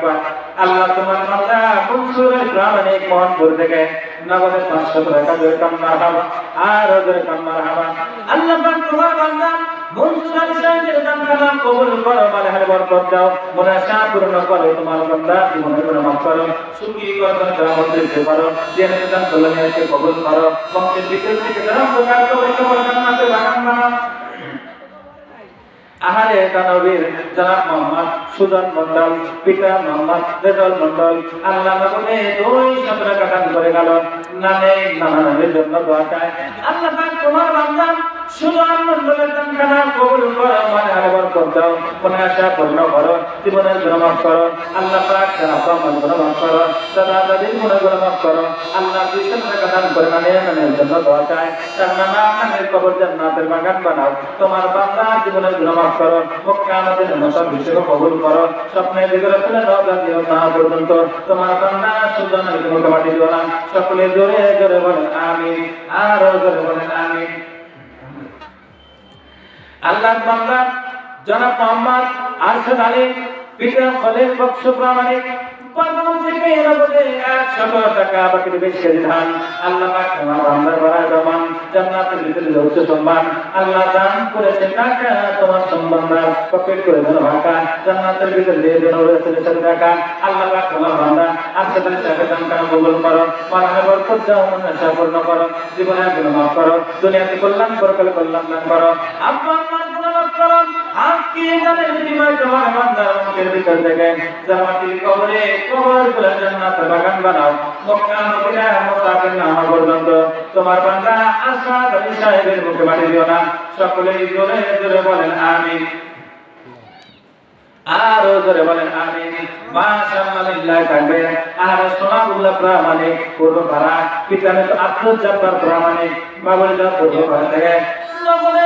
আকবার। আল্লাহ তোমার বান্দা মনসুরের প্রামাণিক মোহনপুর থেকে নগদে 500 টাকা জোরে কান মারহাবা, আর জোরে কান মারহাবা। আল্লাহ পাক তোমার বান্দা মনসুর আলী সাহেবের দানখানা কবুল করো, মালেহারে বরকত দাও, মুনাশা পূর্ণ করো। তোমার বান্দা জীবনের গুনাহ মাফ করো, সুখী করো, রাহমত দিতে পারো, জেনে দান কল্যাণকে কবুল করো, বংশের বিকেল থেকে যারা প্রকার করো জান্নাতের বাগান বানাও। আহারে দানবীর জনাব মোহাম্মদ সুজন মন্ডল, পিতা মোহাম্মদ রেজাউল মন্ডল, আল্লাহ নবনে 200 টাকা দান করে গেল। নানে নানানের জন্য দোয়া চাই। আল্লাহ পাক তোমার বান্দা সুজন মন্ডলের দানখানা কবুল করো, মালেহারে বরকত দাও, মনের আশা পূর্ণ করো, জীবনের গুনাহ মাফ করো। আল্লাহ পাক যারা আমার গুনাহ মাফ করো, দাদা দাদির গুনাহ মাফ করো। আল্লাহ 200 টাকা দান করে নানের জন্য দোয়া চাই। তার নানানের কবর জান্নাতের বাগান বানাও। তোমার বান্দা জীবনের গুনাহ মাফ করো, মক্কা মদিনা নসব বিশ্বকে কবুল করো। স্বপ্নের দিগরে ফেলে রওজা দিও না পর্যন্ত তোমার বান্দা সুজনের মুখে মাটি দিও না। সকলে জোরে জোরে বলেন আমিন, আর জোরে বলেন আমিন। আল্লাহর বান্দা জনাব মোহাম্মদ আরশাদ আলী, পিতা খলিল বক্স প্রামাণিক, পাগল থেকে এরবদে 100 টাকা বাকি 20 কেজি ধান। আল্লাহ পাক তোমার বান্দার বাড়ায় দমান, জান্নাতের ভিতরে উচ্চ সম্মান। আল্লাহ দান করেছে টাকা, তোমার সম্মানদার পকেট করে দেন ভাকা, জান্নাতের ভিতরে দিয়ে দেন রয়েছে টাকা। আল্লাহ পাক তোমার বান্দা আরশাদ আলী সাহেবের দান কবুল করো, মানহার বরকত দাও, মনের আশা পূর্ণ করো, জীবনের গুনাহ মাফ করো, দুনিয়াতে কল্যাণ পরকালে কল্যাণ দান করো। আব্বা আম্মার গুনাহ মাফ করো। আজকে জানের বিনিময়ে তোমার বান্দার মুখের ভিতর থেকে জান্নাতের কবরে কবর গুলা জান্নাতের বাগান বানাও। মক্কা মদিনা মুসাফির না হওয়া পর্যন্ত তোমার বান্দা আরশাদ আলী সাহেবের মুখে মাটি দিও না। সকলেই জোরে জোরে বলেন আমিন, আর জোরে বলেন আমিন। মাশাআল্লাহ লিল্লাহি থাকবে। আর সোনাবুল্লাহ প্রামাণিক পূর্ব পাড়া, পিতা তো আব্দুল জব্বার প্রামাণিক, বাবুল্লাহ পূর্ব পাড়া থেকে নগদে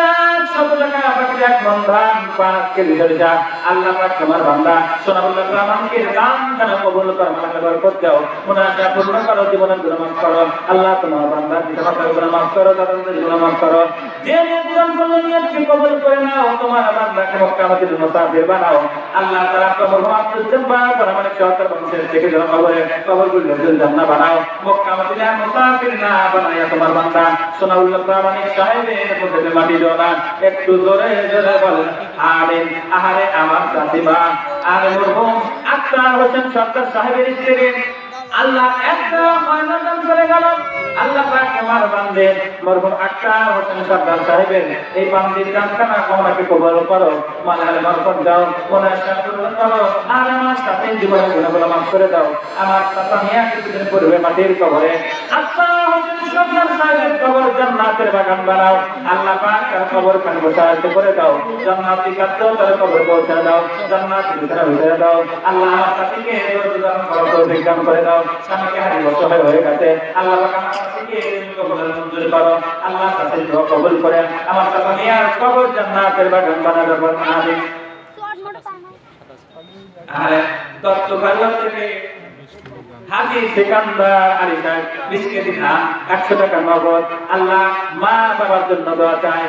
100 টাকা বাকি 1 মণ ধান 5 কেজি সরিষা। আল্লাহ পাক তোমার বান্দা সোনাবুল্লাহ প্রামাণিকের দানখানা কবুল করো, মালেহারে বরকত দাও, মনের আশা পূর্ণ করো, জীবনের গুনাহ মাফ করো। আল্লাহ তোমার বান্দার পিতামাতার গুনাহ মাফ করো, দাদাদের গুনাহ মাফ করো। যে নিয়ম করলো নিয়তকে কবুল করে নাও। তোমার বান্দাকে মক্কা মদিনার মুসাফির বানাও। আল্লাহ তাআলা কবর আব্দুল জব্বার প্রামাণিক সরকার বংশের থেকে যারা কবরগুলো জান্নাত বানাও। মক্কা মদিনার মুসাফির না বানায়া তোমার বান্দা সোনাউল্লাহ প্রামাণিক সাহেবের মুখে মাটি দাও না। একটু জোরে জোরে বলেন আমিন। আহারে আমার জাতিবা, আরে মরহুম আক্তার হোসেন সরকার সাহেবের স্ত্রী, আল্লাহ একটা ময়না দান করে গেল। আল্লাহ পাক তোমার বান্দে মরহুম আক্তার হোসেন সরকার সাহেবের এই বান্দির দানখানা কমনাকে কবুল করো, মালেহারে বরকত দাও, মনের আশা পূরণ করো। আর আমার সাথে জীবনের গুনাহগুলো মাফ করে দাও। আমার চাচা মিয়া কিছুদিন পূর্বে মাটির কবরে, আক্তার হোসেন সরকার সাহেবের কবর জান্নাতের বাগান বানাও। আল্লাহ পাক তার কবর খান বসাতে করে দাও, জান্নাতি কাদ্দ তার কবর পৌঁছে দাও, জান্নাতের ভিতরে দাও। আল্লাহ আমার সাথীকে রোজগার করো, বিজ্ঞান করে দাও। স্বামীকে হারি বছর হয়ে গেছে, আল্লাহ পাক আমার সাথীকে কবুল মঞ্জুর করো। আল্লাহ সাথীর দোয়া কবুল করে আমার চাচা মিয়ার কবর জান্নাতের বাগান বানাবে। আমিন। আরে তত্ত্ব কারবার থেকে হাজী সিকান্দার আলী সাহেব 20 কেজি ধান 100 টাকা নগদ। আল্লাহ মা বাবার জন্য দোয়া চাই।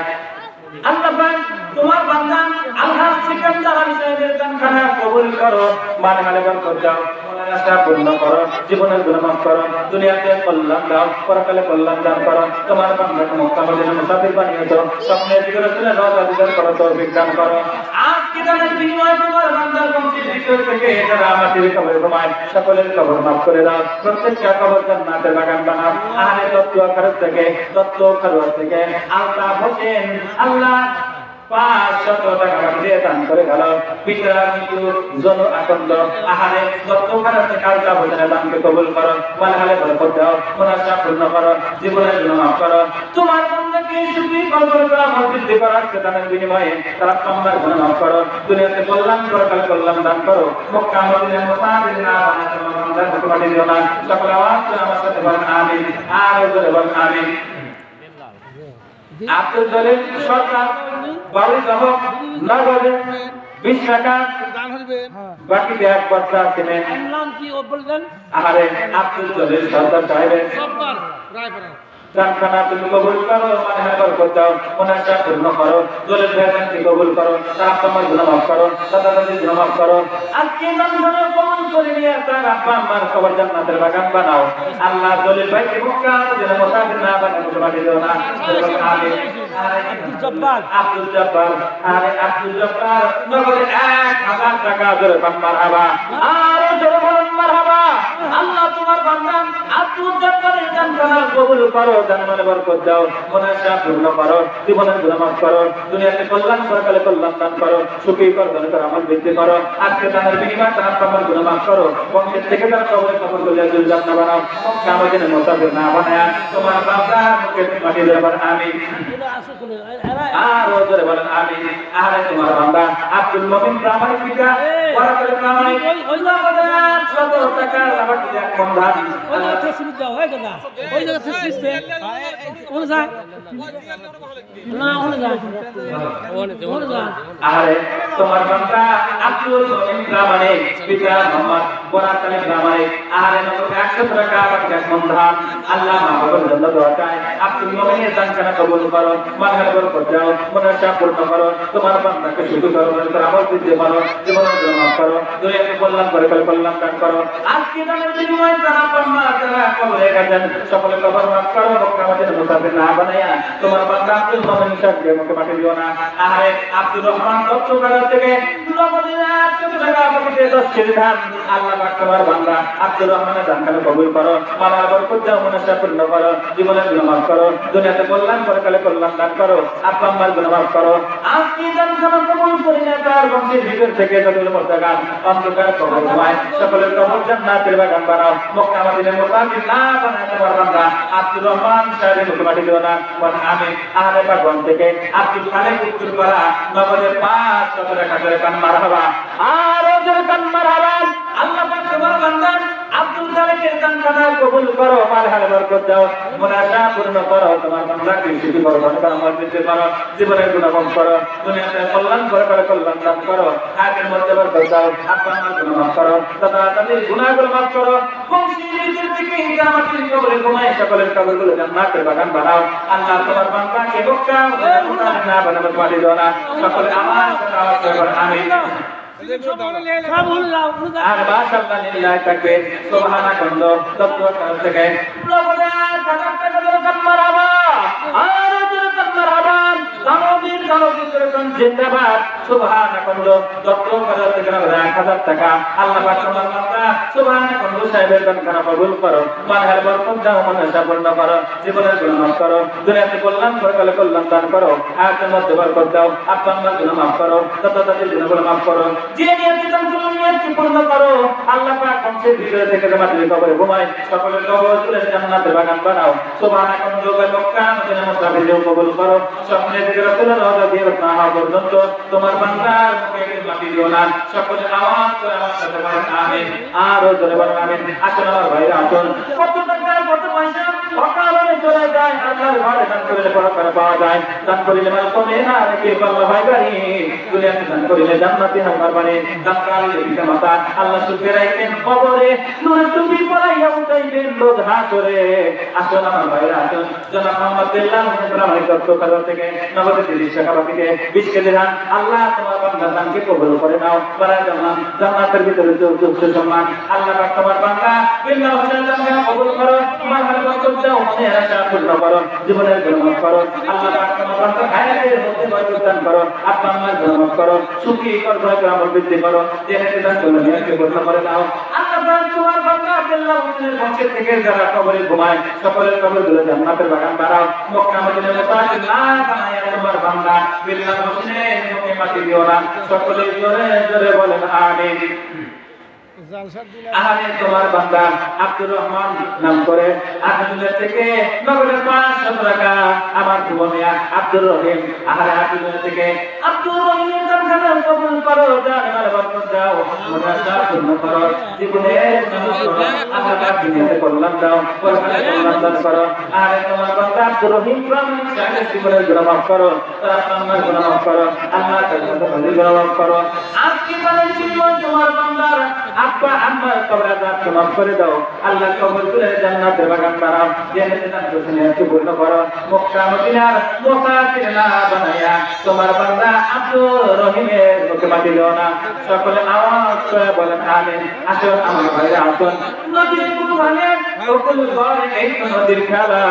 আল্লাহ পাক তোমার বান্দা আলহাজ সিকান্দার আলী সাহেবের দানখানা কবুল করো, মালেহারে বরকত দাও, মনের আশা পূর্ণ করো, জীবনের গুনাহ মাফ করো, দুনিয়াতে কল্যাণ দাও, পরকালে কল্যাণ দান করো। তোমার বান্দাকে মক্কা মদিনার মুসাফির বানিয়েছো, স্বপ্নের দিগরে ফেলে রওজা দিদার করো, তৌফিক দান করো। আজকে দানের বিনিময়ে তোমার বান্দার বংশের ভিতর থেকে যারা মাটির কবরে ঘুমায় সকলের কবর মাফ করে দাও, প্রত্যেকটা কবর জান্নাতের বাগান বানাও। আহলে তত্ত্ব খারজ থেকে আলতাফ হোসেন আল্লাহ 500 টাকা দিয়ে দান করে গেল। পিতা মৃত্যু জন আকন্দ আহারে দত্তখানা থেকে আলতাফ হোসেনের দানকে কবুল করো, মালেহারে বরকত দাও, মনের আশা পূর্ণ করো, জীবনের গুনাহ মাফ করো। তোমার বান্দাকে সুখী কবর করা মসজিদ করার দানের বিনিময়ে তারা তোমার গুনাহ মাফ করো, দুনিয়াতে কল্যাণ পরকালে কল্যাণ দান করো। মক্কা মদিনার মুসাফির না বানায় তোমার বান্দার মুখে মাটি দিও না। সকল আওয়াজ করে আমার সাথে বলেন আমিন, আর জোরে বলেন আমিন। আব্দুল জলিল সরকার বাড়ি দহ নগদে 20 টাকা বাকি 1 বস্তা ছিলেন। আরে আব্দুল জলিল সরকার সাহেবের দানখানা তুমি কবুল করো, মালেহারে বরকত দাও, মনের আশা পূর্ণ করো, জলিল ভাইকে কবুল করো, তার তোমার গুনাহ মাফ করো, দাদা দাদির গুনাহ মাফ করো। আজকে দানখানা কবুল করে তার আব্বা আম্মার কবর জান্নাতের বাগান বানাও আল্লাহ দলিল ভাইকে মক্কা যেন মুসাফির না বানায় মুসলমানি দিও না আমিন আব্দুল জব্বার আরে আব্দুল জব্বার নগরে 1000 টাকা জোরে মারহাবা আরো জোরে বলুন মারহাবা আল্লাহ তোমার বান্দা আব্দুল জব্বারের জানখানা কবুল করো জান্নাতে বরকত দাও মনাশা পূর্ণ করো জীবনের গুনাহ মাফ করো দুনিয়াতে কল্যাণ পরকালে কল্যাণ দান করো সুখী করো ধরে আমল বৃদ্ধি করো আজকে দানের বিনিময়ে তার তোমার গুনাহ মাফ করো বংশের থেকে তার কবরে কবর করে জান্নাত বানাও কামতের মুসাফির না বানায়া তোমার বান্দা মুখে মাটি দেবার আমিন আর ওজরে বলেন আমিন আরে তোমার বান্দা আব্দুল মুমিন প্রামাণিক পিতা পরকালে প্রামাণিক আল্লাহ বাদা 100 টাকা আবার কি এক মন ধান ওই জায়গা থেকে দাও হয়ে গেল ওই জায়গা থেকে সিস্তে কোন যায় না ওখানে যায় ওখানে যায় আরে তোমার বান্দা আব্দুল মুমিন প্রামাণিক পিতা মোহাম্মদ পরকালে প্রামাণিক আরে নগদ 100 টাকা আবার কি এক মন ধান আল্লাহ মাহবুবের জন্য দোয়া চাই আব্দুল মুমিনের দানখানা কবুল করো মানহার বরকত দাও মনাশা পূর্ণ করো তোমার বান্দাকে সুখী করো তার আমল বৃদ্ধি করো জীবনের গুনাহ মাফ করো দুনিয়াতে কল্যাণ করে কল্যাণ দান করো আজকে দানের বিনিময়ে যারা বান্দা যারা কবরে গেছেন সকলে কবর মাফ করো আমাদের মুসাফির না বানায়া তোমার বান্দা আব্দুল মুমিন সাহেবকে মুখে মাটি দিও না আরে আব্দুর রহমান দত্তকার থেকে নবদিনা 100 টাকা পকেটে 10 কেজি ধান আল্লাহ পাক তোমার বান্দা আব্দুর রহমানের দানখানা কবুল করো মানহার বরকত দাও মনাশা পূর্ণ করো জীবনের গুনাহ মাফ করো দুনিয়াতে কল্যাণ করে কল্যাণ দান করো আব্বা আম্মার গুনাহ মাফ করো আজকে দানখানা কবুল করে না তার বংশের ভিতর থেকে যতগুলো মুর্দাগান অন্ধকার কবর হয় সকলের কবর জান্নাতের বাগান বানাও মক্কা মদিনার মুসাফির না বানায় তোমার বান্দা আব্দুর রহমান সাহেবের মুখে মাটি দিও না বলেন আমিন আহলে পাকওয়ান থেকে আব্দুল খালেক উত্তর পাড়া নগরের 500 টাকা করে কান মারহাবা আর ওদের কান মারহাবা আল্লাহ পাক তোমার বান্দা আব্দুল খালেকের দানখানা কবুল করো মানহার বরকত দাও মুনাশা পূর্ণ করো তোমার বান্দাকে সুখী করো ধরে আমল বৃদ্ধি করো জীবনের গুনাহ মাফ করো দুনিয়াতে কল্যাণ করে কল্যাণ দান করো আখিরাতের মধ্যে বরকত দাও আব্বা আম্মার গুনাহ মাফ করো তথা তাদের গুনাহগুলো মাফ করো বংশের থেকে কিয়ামতের কবরে ঘুমায় সকলের কবরগুলো জান্নাতের বাগান বানাও আল্লাহ তোমার বান্দাকে মক্কা মুসাফির না বানাবে পারি দাও না সকলে আমার কথা আওয়াজ করে আমিন আর মাশাআল্লাহ লিল্লাহি তাকবীর সুবহানাল্লাহ তত্ত্ব থেকে লগনা কাটা কাটা মারহাবা আর দুরকাত মারহাবা তানবীর কোন জিন্দাবাদ সুবহানাল্লাহ তত্ত্ব কাটা থেকে 1000 টাকা আল্লাহ পাক তোমার বান্দা সুবহানাল্লাহ সাহেবের দানখানা কবুল করো মানহার বরকত দাও মনাশা পূর্ণ করো জীবনের গুনাহ মাফ করো দুনিয়াতে কল্যাণ করে কল্যাণ দান করো আখিরাতের মধ্যে বরকত দাও আব্বা আম্মার গুনাহ মাফ করো তথা তাদের গুনাহগুলো মাফ করো যে নিয়তি দানগুলো নিয়তি পূর্ণ করো আল্লাহ পাক বংশের ভিতরে থেকে মাটির কবরে ঘুমায় সকলের কবর তুলে জান্নাতের বাগান বানাও সুবহানাল্লাহ মক্কা মদিনা মুসাফিরদের কবুল করো স্বপ্নে থেকে রাসূলের রওজা দিয়ে না হওয়া পর্যন্ত তোমার বান্দার মুখে মাটি দিও না সকলে আওয়াজ করে আমার সাথে বলেন আমিন আর জোরে বলেন আমিন আসুন আমার ভাইরা আসুন কত টাকা কত পয়সা অকালে চলে যায় আল্লাহর ঘরে দান করলে পরকালে পাওয়া যায় দান করিলে মাল কমে না কে পাল্লা ভাই গাড়ি দুনিয়াতে দান করিলে জান্নাতে নাম্বার বানে দান করিলে পিতা মাতা আল্লাহ সুখে রাখেন কবরে নূরে তুমি পড়াইয়া উঠাইবেন রোজ হাসরে আসুন আমার ভাইরা আসুন জনাব মোহাম্মদ বিল্লাহ প্রামাণিক তত্ত্বকার থেকে নগদ 30 টাকা বাকিতে 20 কেজি ধান আল্লাহ তোমার বান্দার দানকে কবুল করে নাও বাড়া জান্নাতের ভিতরে উচ্চ সম্মান আল্লাহ পাক তোমার বান্দা বিল্লাহ হোসেন দানকে কবুল করো মানহার বরকত দাও মনের আশা পূর্ণ করো জীবনের গুনাহ মাফ করো আল্লাহ পাক তোমার বান্দা হায়াতের মধ্যে বরকত দান করো আব্বা আম্মার গুনাহ মাফ করো সুখী করো আমল বৃদ্ধি করো জেনেতে দান করো নিয়মকে পূর্ণ করে নাও আল্লাহ পাক তোমার বান্দা বিল্লাহ হোসেনের বংশের থেকে যারা কবরে ঘুমায় সকলের কবরগুলো জান্নাতের বাগান বানাও মক্কা মদিনা মুসাফির না বানায়া তোমার বান্দা বিল্লাহ হোসেনের মুখে মাটি দিও না সকলে জোরে জোরে বলেন আমিন আহারে তোমার বান্দা আব্দুর রহমান নাম করে আব্দুল্লাহ থেকে নগরের 500 টাকা আমার ভুবনিয়া আব্দুর রহিম আহারে আব্দুল্লাহ থেকে আব্দুর রহিমের দানখানা কবুল করো জানের বরকত দাও মুনাশা পূর্ণ করো জীবনের আল্লাহ পাক দুনিয়াতে কল্যাণ দাও পরকালে কল্যাণ দান করো আহারে তোমার বান্দা আব্দুর রহিম প্রামাণিক সাথে জীবনের গুনাহ মাফ করো তার আম্মার গুনাহ মাফ করো আল্লাহ তাআলা তাদের গুনাহ মাফ করো আজকে বানাই জীবন তোমার বান্দার আব্বা আম্মার কবর আযাব মাফ করে দাও আল্লাহ কবর তুলে জান্নাতের বাগান বানাও জান্নাতে দান করতে পূর্ণ করো মক্কা মদিনার মুসাফির না বানায়া তোমার বান্দা আব্দুর রহিম জমিনের মুখে মাটি দিও না সকলে আওয়াজ করে বলেন আমিন আসুন আমার ভাইরা আসুন নদীর কোনো ভাঙে ওকুল ঘরে এই তো নদীর খেলা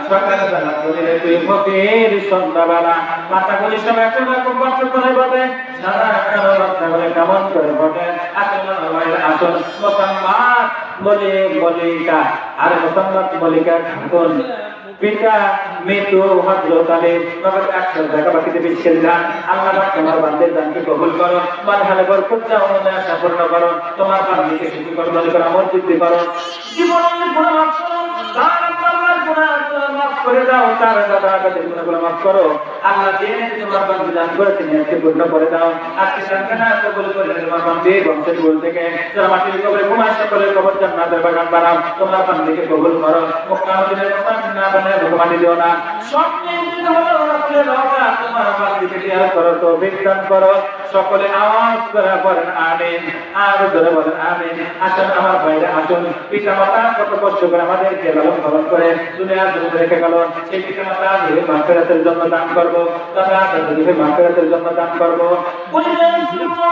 সকালে বেলা বলিলে তুই ফকির সন্ধ্যাবেলা মাথাগুলি সব একটা রকম বছর করে বলে সারা কালো বাচ্চা বলে কেমন করে বলে আসুন আমার ভাইরা আসুন মোসাম্মদ বলি মলিকা আর মোসাম্মদ মলিকা খাতুন পিতা মৃত্যু হযরত আলী নগদ 100 টাকা বাকিতে পেশ দিলাম আল্লাহ পাক তোমার বান্দার দানকে কবুল করো মানহালে বরকত দাও না সফল করো তোমার বান্দাকে সুখী করো বলে করো আমল বৃদ্ধি করো জীবনের গুনাহ মাফ করো তার আল্লাহর গুনাহ মাফ করে দাও তার দাদাদের গুনাহগুলো মাফ করো আল্লাহ যে তোমার বান্দা দান করেছেন একে পূর্ণ করে দাও আজকে সাকানা কবুল করে তোমার বান্দে বংশের বল থেকে যারা মাটির কবরে ঘুমায় সকলের কবর জান্নাতের বাগান বানাও তোমার বান্দাকে কবুল করো মক্কা মদিনার মুসলমান না বানায় ভগবান দিও না স্বপ্নে হলো রাসূলের রওজা তোমার বান্দাকে জিয়ারত করো তৌফিক দান করো সকলে আওয়াজ করে বলেন আমিন আর ধরে বলেন আমিন আসুন আমার ভাইরা আসুন পিতা মাতা কত কষ্ট করে আমাদেরকে লালন পালন করে দুনিয়ার জন্য রেখে গেল সেই পিতা মাতা দিয়ে মাগফিরাতের জন্য দান করব দাদা দাদিকে মাগফিরাতের জন্য দান করব পরিবার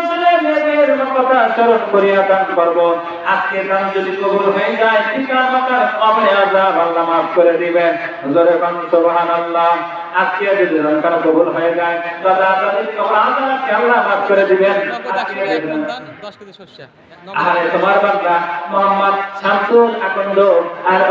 ছেলে মেয়েদের কথা স্মরণ করিয়া দান করব আজকে দান যদি কবুল হয়ে যায় পিতা মাতার কবরে আযাব আল্লাহ মাফ করে দিবেন জোরে বলেন সুবহানাল্লাহ আজকে যদি দান কবুল হয়ে যায় দাদা দাদির কবর আযাবকে আল্লাহ মাফ করে দিবেন আজকে 10 কেজি শস্য আর তোমার বান্দা মোহাম্মদ শামসুল আকন্দ আর